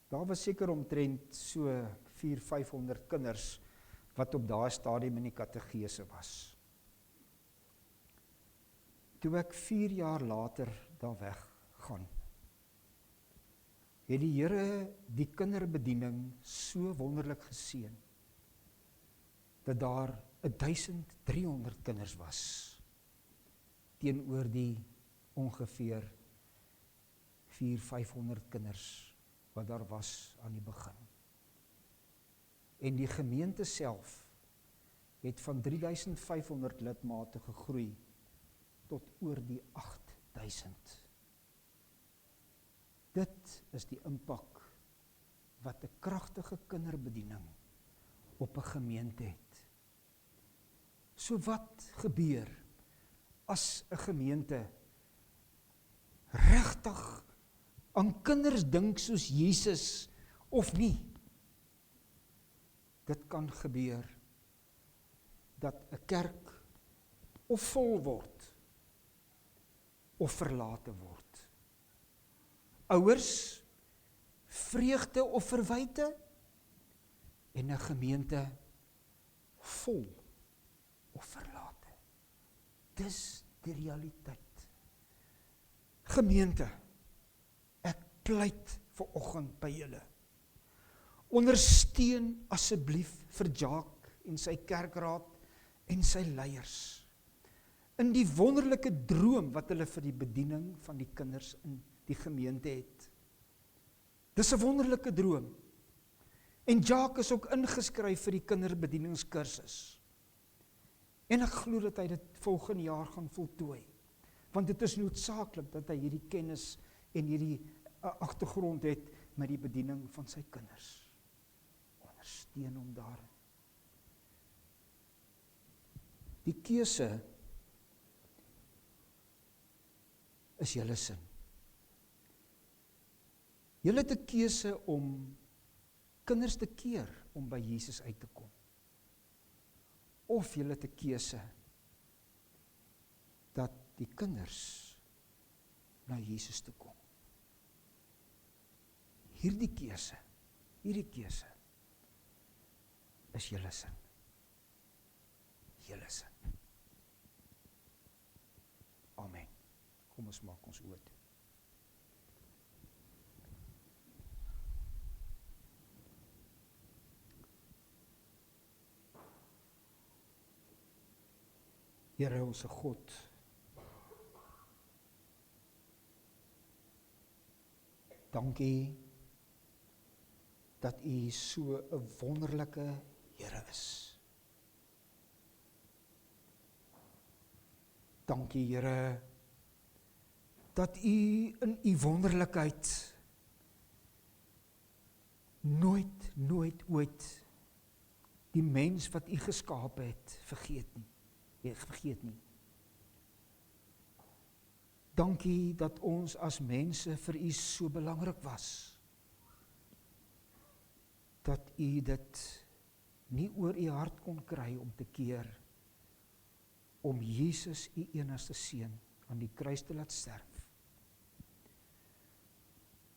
Daar was seker omtrent so 400, 500 kinders wat op daai stadium in die kategese was. Toe ek 4 jaar later daar weggaan, het die Here die kinderbediening so wonderlik geseën, dat daar 1300 kinders was, teenoor die ongeveer 400, 500 kinders, wat daar was aan die begin. En die gemeente self het van 3500 lidmate gegroei tot oor die 8000. Dit is die impak wat 'n kragtige kinderbediening op 'n gemeente het. So wat gebeur as 'n gemeente regtig aan kinders dink soos Jesus of nie? Dit kan gebeur dat 'n kerk of vol word of verlate word. Ouers, vreugde of verwyte, en 'n gemeente vol of verlate. Dis die realiteit. Gemeente, ek pleit vanoggend by julle. Ondersteun asseblief vir Jacques en sy kerkraad en sy leiers in die wonderlike droom wat hulle vir die bediening van die kinders in die gemeente het. Dis 'n wonderlike droom. En Jacques is ook ingeskryf vir die kinderbedieningskursus. En ek glo dat hy dit volgende jaar gaan voltooi. Want dit is noodsaaklik dat hy hierdie kennis en hierdie agtergrond het met die bediening van sy kinders. Ondersteun hom daarin. Die keuse is julle sin. Julle het 'n keuse om kinders te keer om by Jesus uit te kom. Of julle het 'n keuse dat die kinders na Jesus toe kom. Hierdie keuse is julle sin. Julle sin. Amen. Kom ons maak ons oë toe. Here, ons God, Dankie dat U so 'n wonderlike Here is. Dankie Here dat U in U wonderlikheid nooit ooit die mens wat U geskaap het vergeet nie. Dankie dat ons as mense vir U so belangrik was. Dat U dit nie oor U hart kon kry om te keer, om Jesus U enigste seun aan die kruis te laat sterf,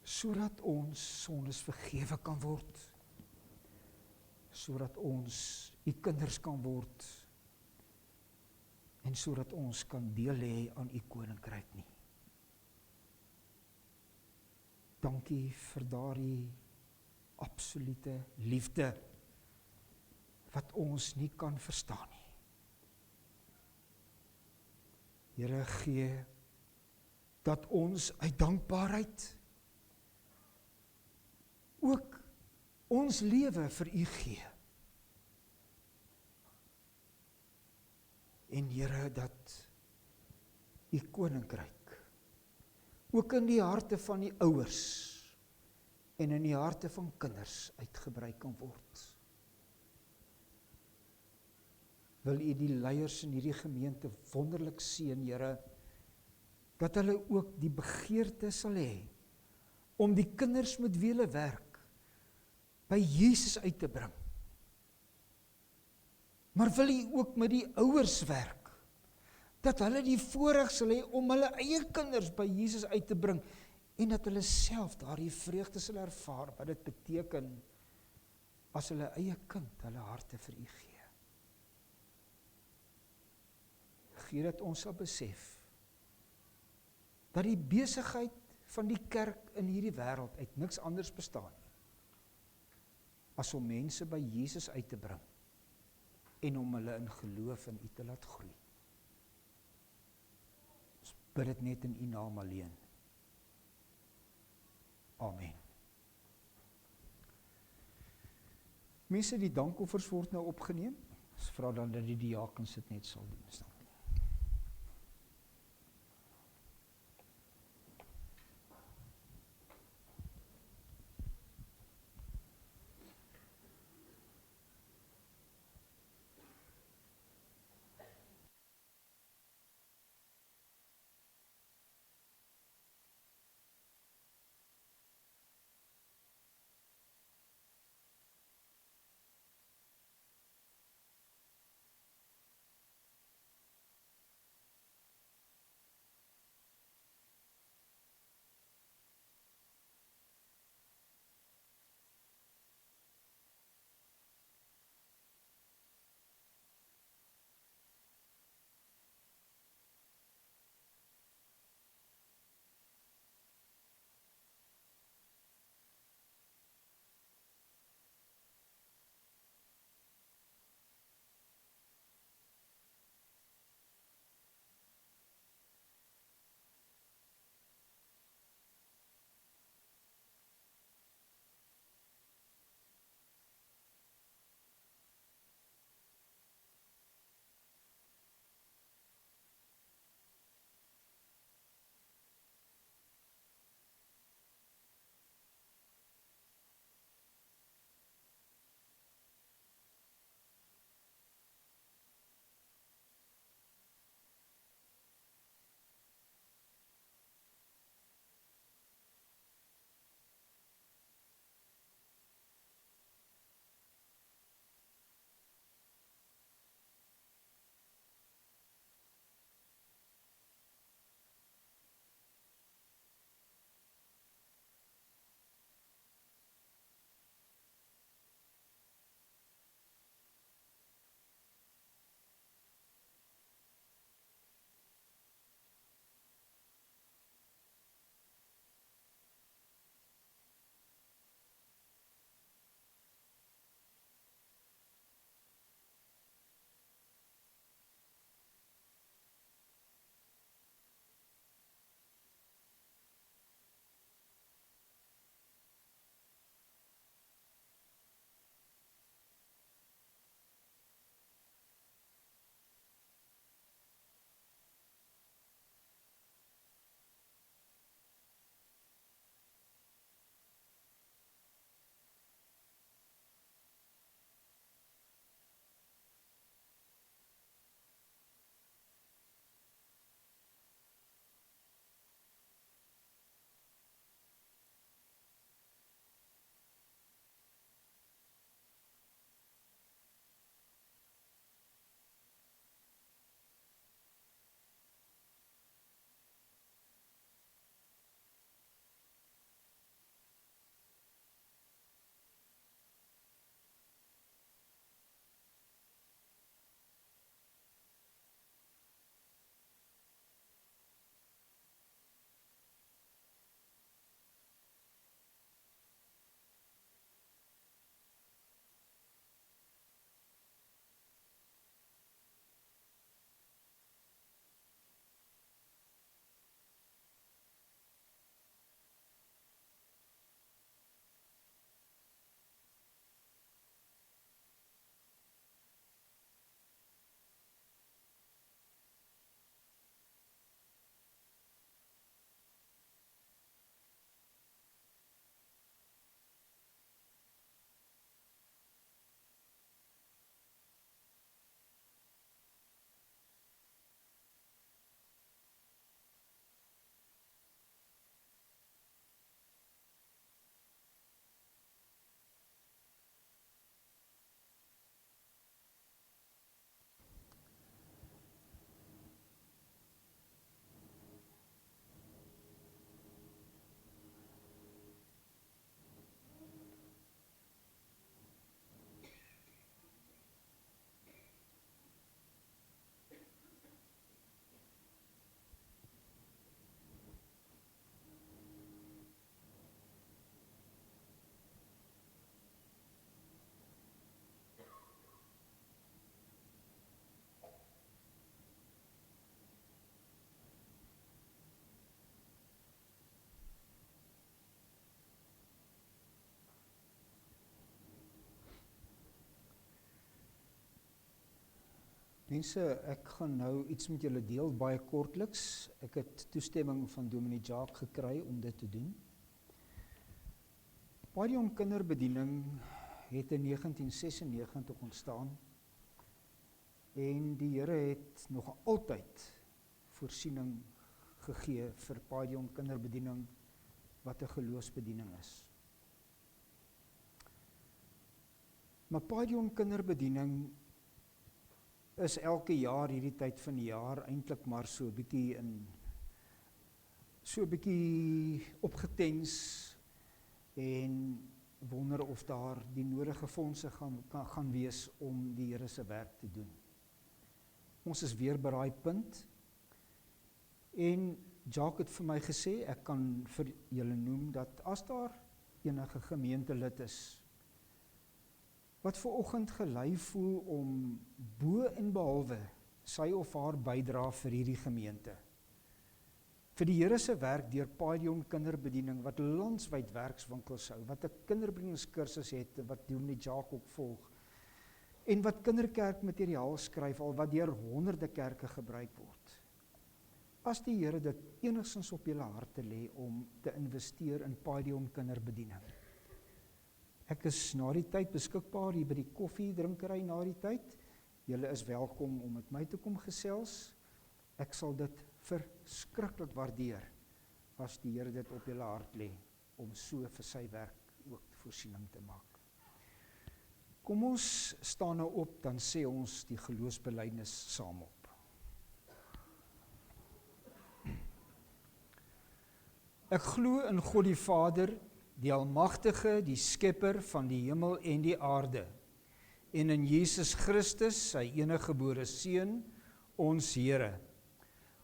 sodat ons sondes vergewe kan word, sodat ons U kinders kan word, en sodat ons kan deel hê aan U koninkryk nie. Dankie vir daardie absolute liefde wat ons nie kan verstaan nie. Here, gee dat ons uit dankbaarheid ook ons lewe vir U gee. En Here, dat U koninkryk ook in die harte van die ouers en in die harte van kinders uitgebrei kan word. Wil U die leiers in hierdie gemeente wonderlik seën, Here, dat hulle ook die begeerte sal hê om die kinders met wie hulle werk by Jesus uit te bring. Maar wil U ook met die ouers werk, dat hulle die voorreg sal hê om hulle eie kinders by Jesus uit te bring, en dat hulle self daardie vreugde sal ervaar, wat dit beteken, as hulle eie kind hulle harte vir U gee. Gee dat ons sal besef, dat die besigheid van die kerk in hierdie wêreld uit niks anders bestaan nie, as om mense by Jesus uit te bring, en om hulle in geloof in U te laat groei. Ons bid dit net in U naam alleen. Amen. Mense, die dankoffers word nou opgeneem. Ons vra dan dat die diakens dit net sal doen. Mense, ek gaan nou iets met julle deel, baie kortliks. Ek het toestemming van Dominee Jacques gekry om dit te doen. Paidion kinderbediening het in 1996 ontstaan en die Here het nog altyd voorsiening gegee vir Paidion kinderbediening wat 'n geloofsbediening is. Maar Paidion kinderbediening is elke jaar hierdie tyd van die jaar eintlik maar so 'n bietjie opgetens en wonder of daar die nodige fondse gaan wees om die Here se werk te doen. Ons is weer by daai punt en Jacques het vir my gesê, ek kan vir julle noem dat as daar enige gemeentelid is wat ver oggend gelei voel om bo en behalwe sy of haar bydra vir hierdie gemeente, vir die Here se werk deur Paidion kinderbediening wat landwyd werkswinkels hou, wat 'n kinderbedieningskursus het wat Dominee Jacques ook volg en wat kinderkerkmateriaal skryf al wat deur honderde kerke gebruik word. As die Here dit enigstens op julle harte lê om te investeer in Paidion kinderbediening. Ek is na die tyd beskikbaar hier by die koffiedrinkery na die tyd. Julle is welkom om met my te kom gesels. Ek sal dit verskriklik waardeer as die Here dit op julle hart lê om so vir sy werk ook voorsiening te maak. Kom ons staan nou op, dan sê ons die geloofsbelijdenis saam op. Ek glo in God die Vader, die Almagtige, die Skepper van die hemel en die aarde, en in Jesus Christus, sy eniggebore Seun, ons Here,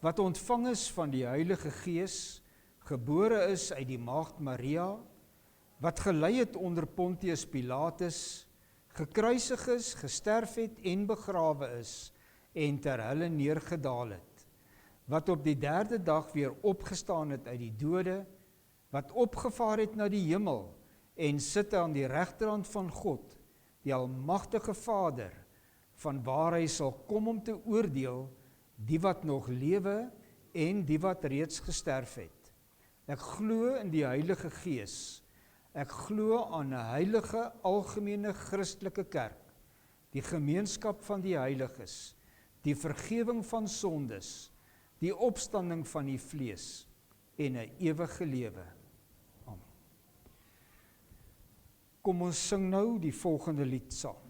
wat ontvang is van die Heilige Gees, gebore is uit die Maagd Maria, wat gelei het onder Pontius Pilatus, gekruisig is, gesterf het en begrawe is, en ter helle neergedaal het, wat op die 3de dag weer opgestaan het uit die dode, wat opgevaar het na die hemel, en sit aan die regterhand van God, die Almagtige Vader, van waar hy sal kom om te oordeel, die wat nog lewe en die wat reeds gesterf het. Ek glo in die Heilige Gees. Ek glo aan 'n heilige algemene Christelike kerk, die gemeenskap van die heiliges, die vergewing van sondes, die opstanding van die vlees en 'n ewige lewe. Amen. Kom ons sing nou die volgende lied saam.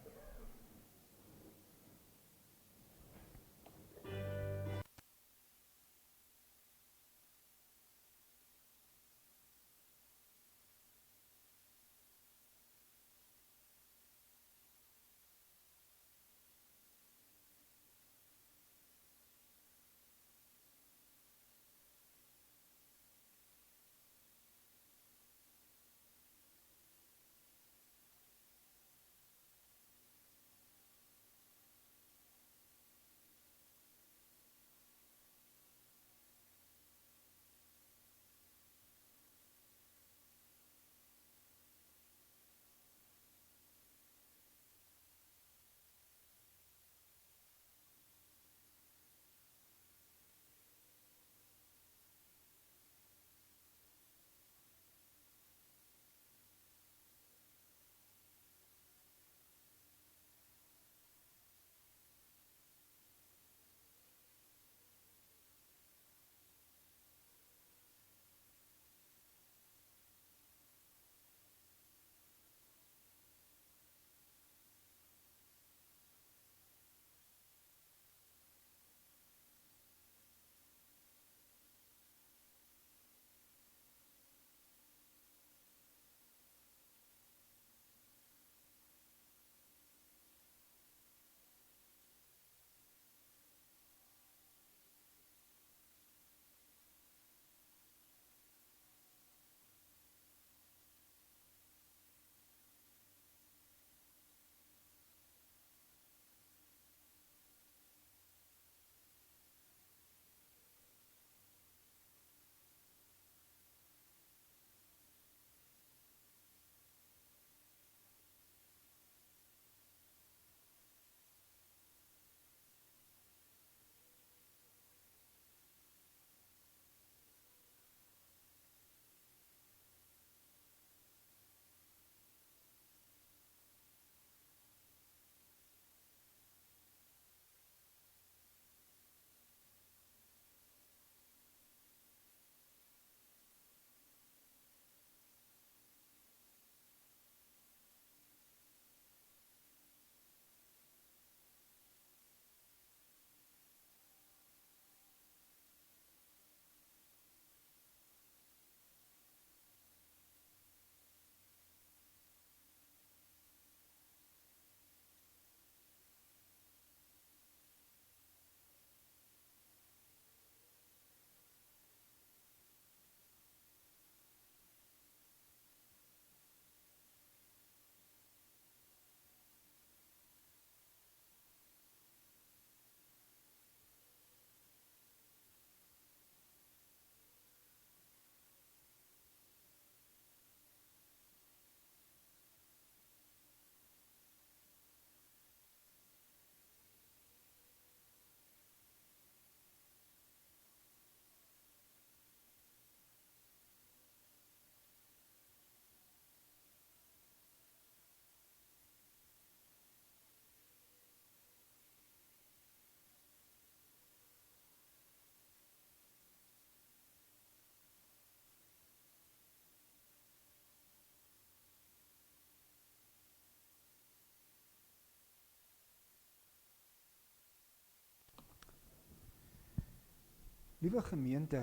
Liewe gemeente,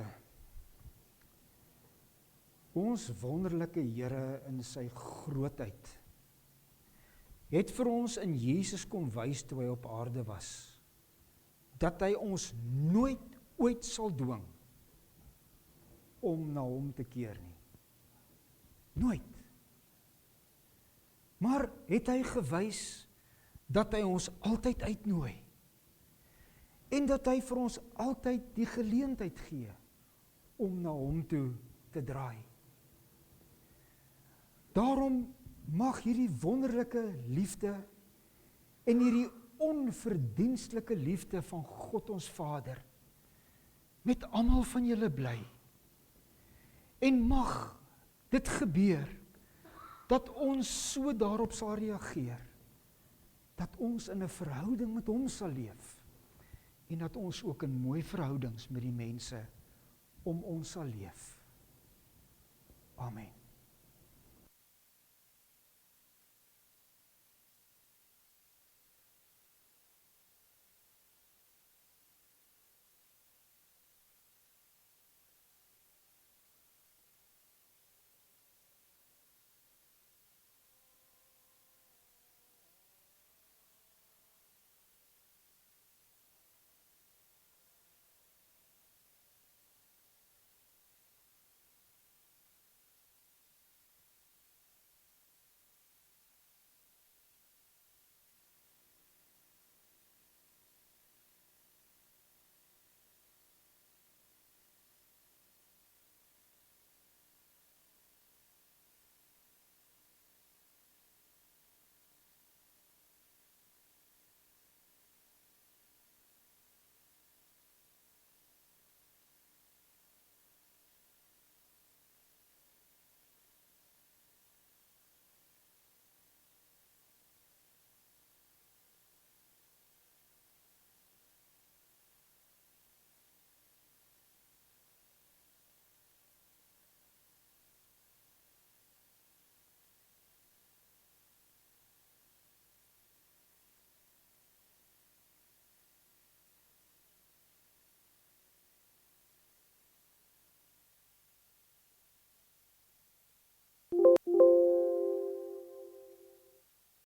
ons wonderlike Here in sy grootheid het vir ons in Jesus kom wys toe hy op aarde was, dat hy ons nooit ooit sal dwing om na hom te keer nie. Nooit. Maar het hy gewys dat hy ons altyd uitnooi en dat hy vir ons altyd die geleentheid gee om na hom toe te draai. Daarom mag hierdie wonderlike liefde en hierdie onverdienstelike liefde van God ons Vader met almal van julle bly. En mag dit gebeur dat ons so daarop sal reageer, dat ons in 'n verhouding met hom sal leef en dat ons ook in mooi verhoudings met die mense om ons sal leef. Amen.